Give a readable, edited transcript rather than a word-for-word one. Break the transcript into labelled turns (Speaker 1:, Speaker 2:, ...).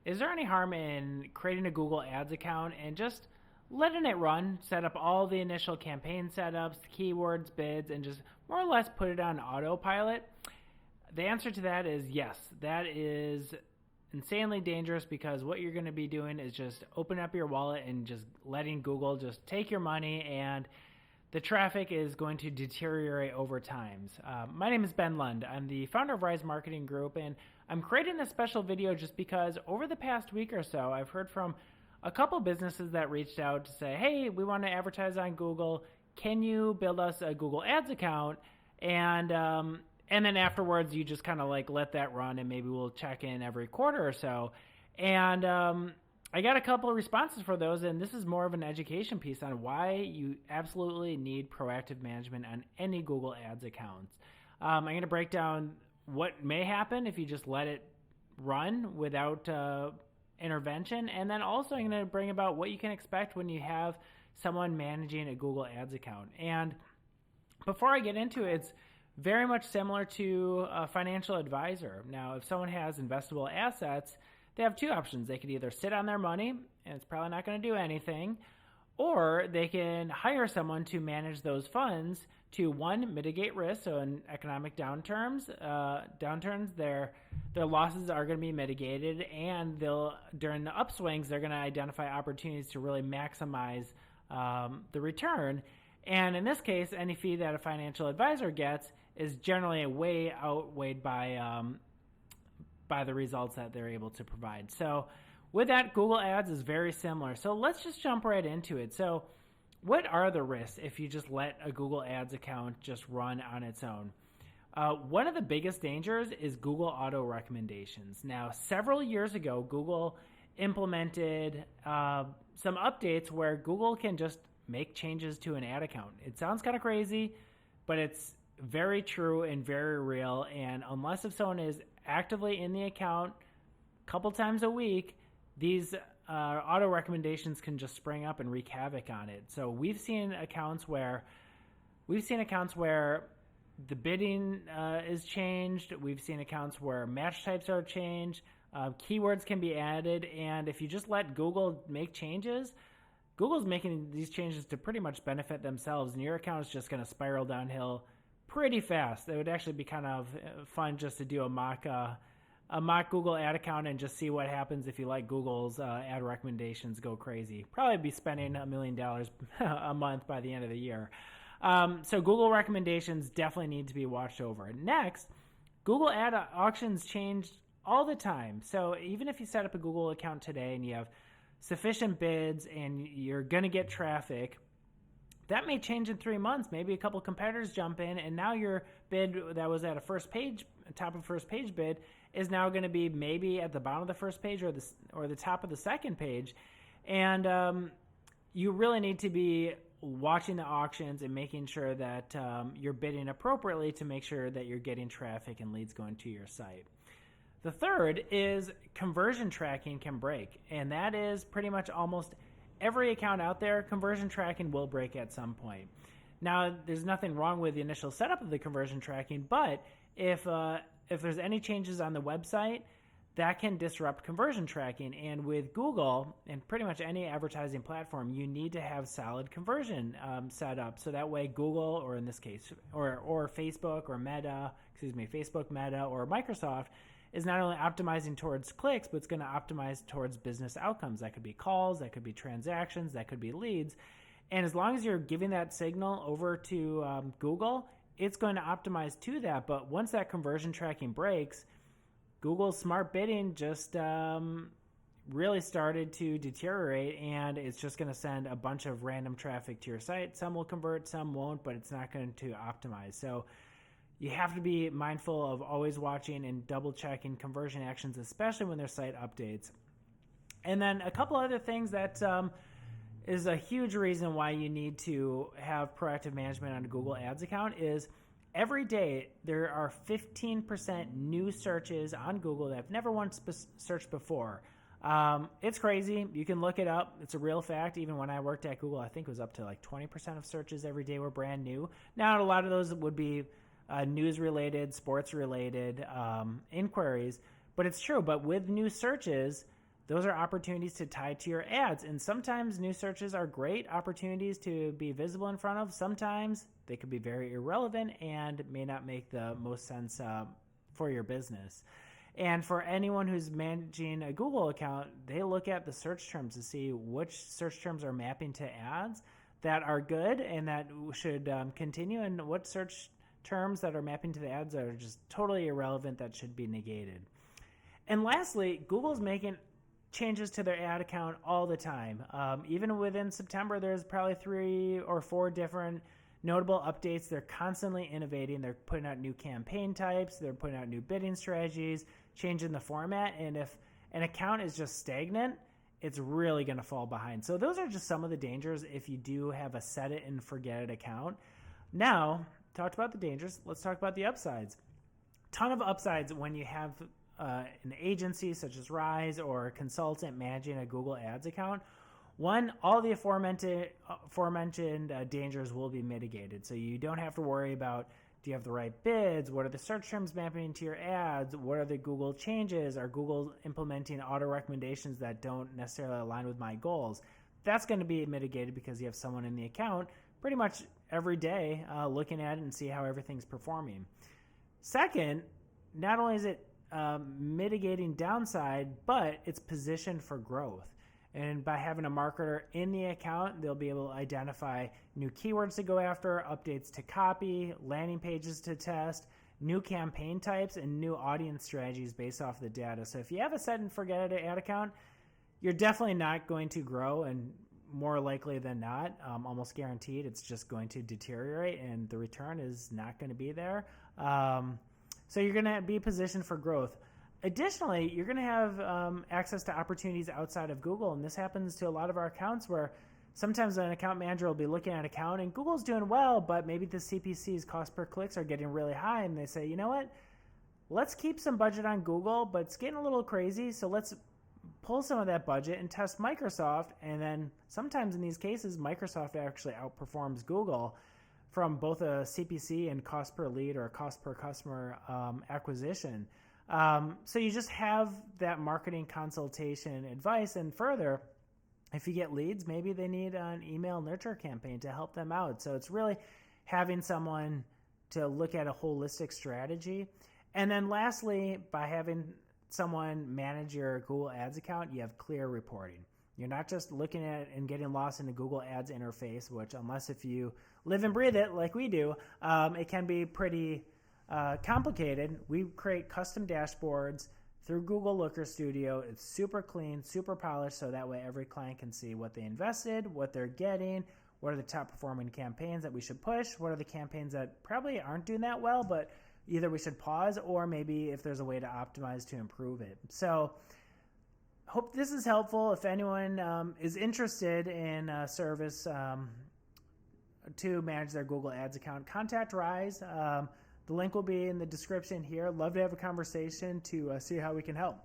Speaker 1: Is there any harm in creating a Google Ads account and just letting it run, set up all the initial campaign setups, keywords, bids, and just more or less put it on autopilot? The answer to that is yes. That is insanely dangerous because what you're going to be doing is just open up your wallet and just letting Google just take your money, and the traffic is going to deteriorate over time. My name is Ben Lund. I'm the founder of Rise Marketing Group, and I'm creating this special video just because over the past week or so, I've heard from a couple businesses that reached out to say, hey, we want to advertise on Google. Can you build us a Google Ads account? And then afterwards, you just kind of like let that run, and maybe we'll check in every quarter or so. And I got a couple of responses for those, and this is more of an education piece on why you absolutely need proactive management on any Google Ads accounts. I'm going to break down what may happen if you just let it run without intervention, and then also I'm going to bring about what you can expect when you have someone managing a Google Ads account. And before I get into it, it's very much similar to a financial advisor. Now, if someone has investable assets, they have two options. They could either sit on their money, and it's probably not going to do anything, or they can hire someone to manage those funds to, one, mitigate risk. So in economic downturns, their losses are going to be mitigated, and during the upswings, they're going to identify opportunities to really maximize the return. And in this case, any fee that a financial advisor gets is generally way outweighed by the results that they're able to provide. So with that, Google Ads is very similar. So let's just jump right into it. So what are the risks if you just let a Google Ads account just run on its own? One of the biggest dangers is Google auto recommendations. Now, several years ago, Google implemented some updates where Google can just make changes to an ad account. It sounds kind of crazy, but it's very true and very real. And unless if someone is actively in the account a couple times a week, these auto recommendations can just spring up and wreak havoc on it. So we've seen accounts where the bidding is changed. We've seen accounts where match types are changed. Keywords can be added, and if you just let Google make changes, Google's making these changes to pretty much benefit themselves, and your account is just going to spiral downhill pretty fast. It would actually be kind of fun just to do a mock Google ad account and just see what happens if you let Google's ad recommendations go crazy. Probably be spending $1 million a month by the end of the year. So Google recommendations definitely need to be watched over. Next, Google ad auctions change all the time. So even if you set up a Google account today and you have sufficient bids and you're going to get traffic, that may change in 3 months. Maybe a couple competitors jump in, and now your bid that was at top of first page bid is now going to be maybe at the bottom of the first page or the top of the second page. And you really need to be watching the auctions and making sure that you're bidding appropriately to make sure that you're getting traffic and leads going to your site. The third is conversion tracking can break, and that is pretty much almost every account out there. Conversion tracking will break at some point. Now, there's nothing wrong with the initial setup of the conversion tracking, but if there's any changes on the website, that can disrupt conversion tracking. And with Google and pretty much any advertising platform, you need to have solid conversion set up. So that way Google, or in this case, or Facebook or Facebook, Meta, or Microsoft, is not only optimizing towards clicks, but it's going to optimize towards business outcomes. That could be calls, that could be transactions, that could be leads. And as long as you're giving that signal over to Google, it's going to optimize to that. But once that conversion tracking breaks, Google's smart bidding just really started to deteriorate, and it's just going to send a bunch of random traffic to your site. Some will convert, some won't, but it's not going to optimize. So you have to be mindful of always watching and double checking conversion actions, especially when there's site updates. And then a couple other things that is a huge reason why you need to have proactive management on a Google Ads account is every day there are 15% new searches on Google that have never once searched before. It's crazy. You can look it up. It's a real fact. Even when I worked at Google, I think it was up to like 20% of searches every day were brand new. Now, a lot of those would be news-related, sports-related inquiries, but it's true. But with new searches, those are opportunities to tie to your ads. And sometimes new searches are great opportunities to be visible in front of. Sometimes they could be very irrelevant and may not make the most sense for your business. And for anyone who's managing a Google account, they look at the search terms to see which search terms are mapping to ads that are good and that should continue, and what search terms that are mapping to the ads that are just totally irrelevant that should be negated. And lastly, Google's making changes to their ad account all the time. Even within September, there's probably 3 or 4 different notable updates. They're constantly innovating. They're putting out new campaign types. They're putting out new bidding strategies, changing the format. And if an account is just stagnant, it's really going to fall behind. So those are just some of the dangers if you do have a set it and forget it account. Now, talked about the dangers. Let's talk about the upsides. Ton of upsides when you have an agency such as Rise or a consultant managing a Google Ads account. One, all the aforementioned dangers will be mitigated. So you don't have to worry about, do you have the right bids? What are the search terms mapping into your ads? What are the Google changes? Are Google implementing auto recommendations that don't necessarily align with my goals? That's going to be mitigated because you have someone in the account pretty much every day looking at it and see how everything's performing. Second, not only is it mitigating downside, but it's positioned for growth. And by having a marketer in the account, they'll be able to identify new keywords to go after, updates to copy, landing pages to test, new campaign types, and new audience strategies based off the data. So if you have a set and forget it ad account, you're definitely not going to grow, and more likely than not, almost guaranteed, it's just going to deteriorate and the return is not going to be there. So you're going to be positioned for growth. Additionally, you're going to have access to opportunities outside of Google, and this happens to a lot of our accounts where sometimes an account manager will be looking at an account and Google's doing well, but maybe the CPC's cost per clicks are getting really high, and they say, you know what, let's keep some budget on Google, but it's getting a little crazy, so let's pull some of that budget and test Microsoft. And then sometimes in these cases, Microsoft actually outperforms Google from both a CPC and cost per lead or a cost per customer acquisition. So you just have that marketing consultation advice. And further, if you get leads, maybe they need an email nurture campaign to help them out. So it's really having someone to look at a holistic strategy. And then lastly, by having someone manage your Google Ads account, you have clear reporting. You're not just looking at it and getting lost in the Google Ads interface, which unless if you live and breathe it like we do, it can be pretty complicated. We create custom dashboards through Google Looker Studio. It's super clean, super polished, so that way every client can see what they invested, what they're getting, what are the top performing campaigns that we should push, what are the campaigns that probably aren't doing that well, but either we should pause or maybe if there's a way to optimize to improve it. So hope this is helpful. If anyone is interested in a service to manage their Google Ads account, contact Rise. The link will be in the description here. Love to have a conversation to see how we can help.